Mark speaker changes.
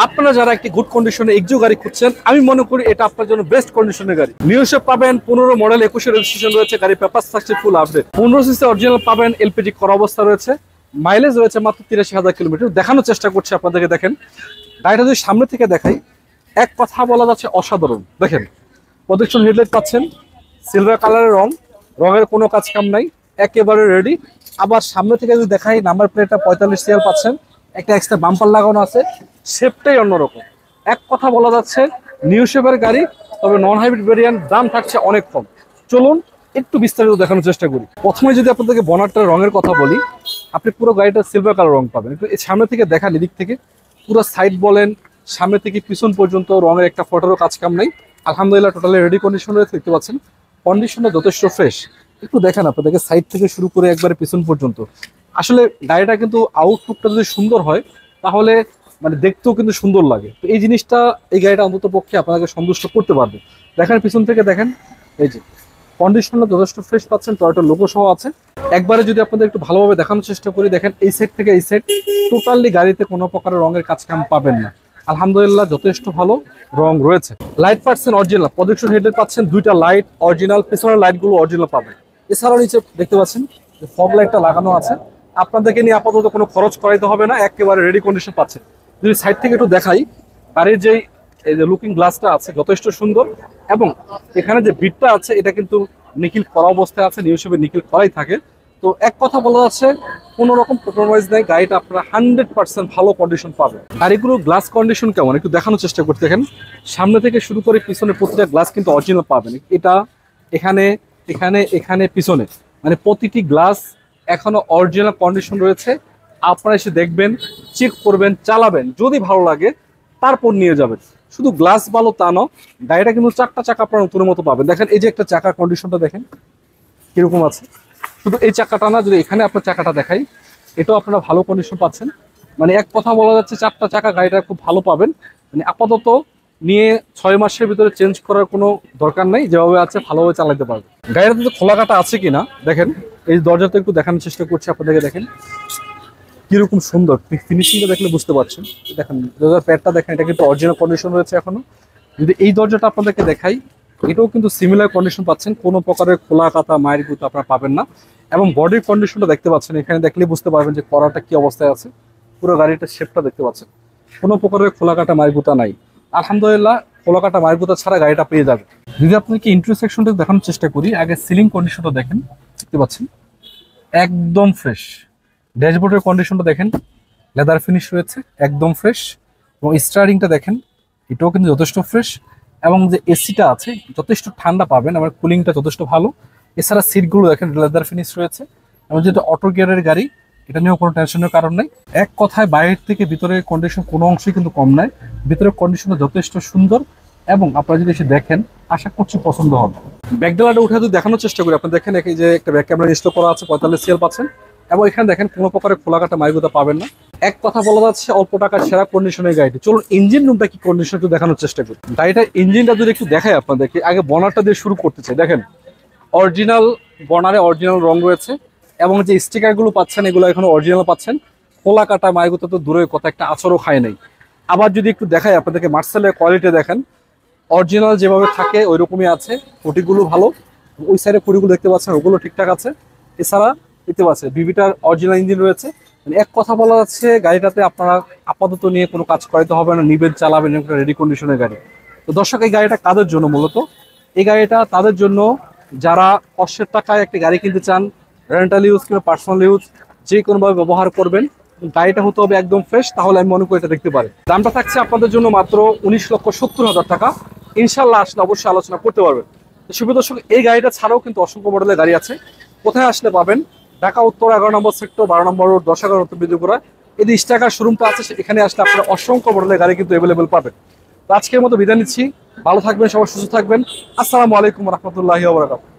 Speaker 1: আপনারা যারা একটি গুড কন্ডিশনে এক্সো গাড়ি খুঁজছেন, আমি মনে করি এটা আপনার জন্য বেস্ট কন্ডিশনের গাড়ি। নিউ শেপ পাবেন, 15 মডেল, 21 রেজিস্ট্রেশন রয়েছে, গাড়ি paper success full update, 15 CC original পাবেন, এলপিজি করা অবস্থা রয়েছে, মাইলেজ রয়েছে মাত্র 83,000 কিলোমিটার। দেখানোর চেষ্টা করছি আপনাদেরকে। দেখেন গাড়িটা যদি সামনে থেকে দেখাই, এক কথা বলা যাচ্ছে অসাধারণ। দেখেন প্রোটেকশন হেডলাইট পাচ্ছেন, সিলভার কালারের রঙের কোনো কাজ কাম নাই, একেবারে রেডি। আবার সামনে থেকে যদি দেখাই, নাম্বার প্লেটটা 45 সিএল পাচ্ছেন, একটা এক্সট্রা বাম্পার লাগানো আছে, শেপটাই অন্যরকম। এক কথা বলা যাচ্ছে নিউ শেপের গাড়ি, তবে নন হাইব্রিড ভেরিয়েন্ট, দাম থাকছে অনেক কম। চলুন একটু বিস্তারিত দেখানোর চেষ্টা করি। প্রথমে যদি আপনাদেরকে বনারটার রঙের কথা বলি, আপনি পুরো গাড়িটা সিলভার কালার রং পাবেন। একটু সামনে থেকে দেখান, এদিক থেকে পুরো সাইড বলেন, সামনে থেকে পিছন পর্যন্ত রঙের একটা ফটোরও কাজ কাম নাই। আলহামদুলিল্লাহ টোটালি রেডি কন্ডিশন রয়েছে, দেখতে পাচ্ছেন। কন্ডিশনটা যথেষ্ট ফ্রেশ। একটু দেখেন আপনাদেরকে সাইড থেকে শুরু করে একবারে পিছন পর্যন্ত। আসলে গাড়িটা কিন্তু আউটলুকটা যদি সুন্দর হয়, তাহলে মানে দেখতেও কিন্তু সুন্দর লাগে। তো এই জিনিসটা, এই গাড়িটা অন্তত পক্ষে আপনাকে সন্তুষ্ট করতে পারবে। দেখেন পিছন থেকে দেখেন, এই যে কন্ডিশনটা যথেষ্ট ফ্রেশ পাচ্ছেন, টয়োটা লোগো সহ আছে। একবারে যদি আপনাদের একটু ভালোভাবে দেখানোর চেষ্টা করি, দেখেন এই সাইড থেকে এই সাইড টোটালি গাড়িতে কোনো প্রকারের রঙের কাজ কাম পাবেন না। আলহামদুলিল্লাহ যথেষ্ট ভালো রং রয়েছে। লাইট পাচ্ছেন অরিজিনাল, প্রজেকশন হেডলাইট পাচ্ছেন, দুইটা লাইট অরিজিনাল, পিছনের লাইটগুলো অরিজিনাল পাবেন। এছাড়াও নিচে দেখতে পাচ্ছেন ফগ লাইটটা লাগানো আছে। আপনাদেরকে নিয়ে আপাতত কোনো খরচ করাইতে হবে না, একেবারে রেডি কন্ডিশন পাচ্ছেন। যদি সাইড থেকে একটু দেখাই, গাড়ির যেই এই যে লুকিং গ্লাসটা আছে যথেষ্ট সুন্দর, এবং এখানে যে বিটটা আছে এটা কিন্তু নিখিল করা অবস্থায় আছে, নিউ শেপে নিখিল করাই থাকে। তো এক কথা বলা যাচ্ছে কোনো রকম কম্প্রোমাইজ নেই, গাড়িটা আপনারা 100% ভালো কন্ডিশন পাবেন। গাড়িগুলো গ্লাস কন্ডিশন কেমন একটু দেখানোর চেষ্টা করতে। দেখেন সামনে থেকে শুরু করে পিছনে প্রতিটা গ্লাস কিন্তু অরিজিনাল পাবেন। এটা এখানে এখানে এখানে পিছনে, মানে প্রতিটি গ্লাস এখনো অরিজিনাল কন্ডিশন রয়েছে। আপনারা এসে দেখবেন, চেক করবেন, চালাবেন, যদি ভালো লাগে তারপর নিয়ে যাবেন। শুধু গ্লাস ভালো তা নয়, গাড়িটা কিন্তু চারটা চাকা আপনার নতুনের মতো পাবেন। দেখেন এই যে একটা চাকার কন্ডিশনটা দেখেন কিরকম আছে। শুধু এই চাকাটা না, যদি এখানে আপনার চাকাটা দেখাই, এটাও আপনারা ভালো কন্ডিশন পাচ্ছেন। মানে এক কথা বলা যাচ্ছে চারটা চাকা গাড়িটা খুব ভালো পাবেন। মানে আপাতত নিয়ে 6 মাসের ভিতরে চেঞ্জ করার কোনো দরকার নেই, যেভাবে আছে ভালোভাবে চালাতে পারবে। গাড়িটাতে খোলা কাটা আছে কিনা দেখেন, এই দরজাতে একটু দেখানোর চেষ্টা করছি আপনাদেরকে। দেখেন কিরকম সুন্দর, ফিনিশিংটা দেখলে বুঝতে পারছেন। দেখেন দরজার প্যাডটা দেখেন, এটা কিন্তু অরিজিনাল কন্ডিশন রয়েছে এখনো। যদি এই দরজাটা আপনাদেরকে দেখাই, এটাও কিন্তু সিমিলার কন্ডিশন পাচ্ছেন, কোনো প্রকারের খোলা কাটা মায়ের গুঁতো আপনারা পাবেন না। এবং বডির কন্ডিশনটা দেখতে পাচ্ছেন, এখানে দেখলেই বুঝতে পারবেন যে কড়াটা কি অবস্থায় আছে। পুরো গাড়িটার শেপটা দেখতে পাচ্ছেন, কোনো প্রকারের খোলা কাটা মায়ের গুঁতা নাই। আলহামদুলিল্লাহ খোলা কাটা মায়ের গুঁতা ছাড়া গাড়িটা পেয়ে যাবে। যদি আপনাকে ইন্টারসেকশনটা দেখানোর চেষ্টা করি, আগে সিলিং কন্ডিশনটা দেখেন, দেখতে পাচ্ছেন একদম ফ্রেশ। ড্যাশবোর্ডের কন্ডিশনটা দেখেন, লেদার ফিনিশ রয়েছে, একদম ফ্রেশ। এবং স্টারিংটা দেখেন, এটাও কিন্তু যথেষ্ট ফ্রেশ। এবং যে এসিটা আছে যথেষ্ট ঠান্ডা পাবেন, আমার কুলিংটা যথেষ্ট ভালো। এছাড়া সিটগুলো দেখেন লেদার ফিনিশ রয়েছে। এবং যেটা অটো গিয়ারের গাড়ি, এটা নিয়েও কোনো টেনশনের কারণ নেই। এক কথায় বাইরের থেকে ভিতরের কন্ডিশন কোনো অংশই কিন্তু কম নয়, ভিতরের কন্ডিশনটা যথেষ্ট সুন্দর। এবং আপনারা যদি এসে দেখেন, আশা করছি পছন্দ হবে। ব্যাকডালাটা উঠে যদি দেখানোর চেষ্টা করি, আপনি দেখেন এই যে একটা ব্যাক ক্যামেরা ইনস্টল করা আছে, 45 সিএল পাচ্ছেন। এবং এখানে দেখেন কোনো প্রকারের খোলাকাটা মাইগুতা পাবেন না। এক কথা বলা যাচ্ছে অল্প টাকার সেরা কন্ডিশনের গাড়িটি। চলুন ইঞ্জিন রুমটা কি কন্ডিশন একটু দেখানোর চেষ্টা করি। গাড়িটার ইঞ্জিনটা যদি একটু দেখাই আপনাদেরকে, আগে বনারটা দিয়ে শুরু করতে চাই। দেখেন অরিজিনাল বনারে অরিজিনাল রং রয়েছে, এবং যে স্টিকারগুলো পাচ্ছেন এগুলো এখনো অরিজিনাল পাচ্ছেন। খোলা কাটা মাইগুতা তো দূরের কথা, একটা আচরও খায় নাই। আবার যদি একটু দেখাই আপনাদেরকে, মার্সেলের কোয়ালিটি দেখেন, অরিজিনাল যেভাবে থাকে ওই রকমই আছে। খুঁটিগুলো ভালো, ওই সাইডে খুঁটিগুলো দেখতে পাচ্ছেন ওগুলো ঠিকঠাক আছে। এছাড়া দেখতে পাচ্ছেন বিবিটার অরিজিনাল ইঞ্জিন রয়েছে। মানে এক কথা বলা যাচ্ছে গাড়িটাতে আপনারা আপাতত নিয়ে কোনো কাজ করাইতে হবে না, নিবেন, চালাবেন, একটা রেডি কন্ডিশনের গাড়ি। তো দর্শক, এই গাড়িটা কাদের জন্য মূলত? এই গাড়িটা তাদের জন্য যারা কষ্টের টাকায় একটি গাড়ি কিনতে চান, রেন্টাল ইউজ কিংবা পার্সোনাল ইউজ যে কোনোভাবে ব্যবহার করবেন। গাড়িটা হতে হবে একদম ফ্রেশ, তাহলে আমি মনে করি এটা দেখতে পারেন। দামটা থাকছে আপনাদের জন্য মাত্র 19,70,000 টাকা। ইনশাল্লাহ আসলে অবশ্যই আলোচনা করতে পারবেন। সুপ্রিয় দর্শক, এই গাড়িটা ছাড়াও কিন্তু অসংখ্য মডেলের গাড়ি আছে। কোথায় আসলে পাবেন? ঢাকা উত্তর 11 নম্বর সেক্টর, 12 নম্বর রোড, 10/11 উত্তর বিদুপুরা। এই যে স্টাকার শোরুমটা আছে, এখানে আসলে আপনারা অসংখ্য মডেলের গাড়ি কিন্তু অ্যাভেলেবেল পাবেন। তো আজকের মতো বিদায় নিচ্ছি, ভালো থাকবেন, সবাই সুস্থ থাকবেন। আসসালামু আলাইকুম রহমতুল্লাহি ওয়া বারাকাতুহু।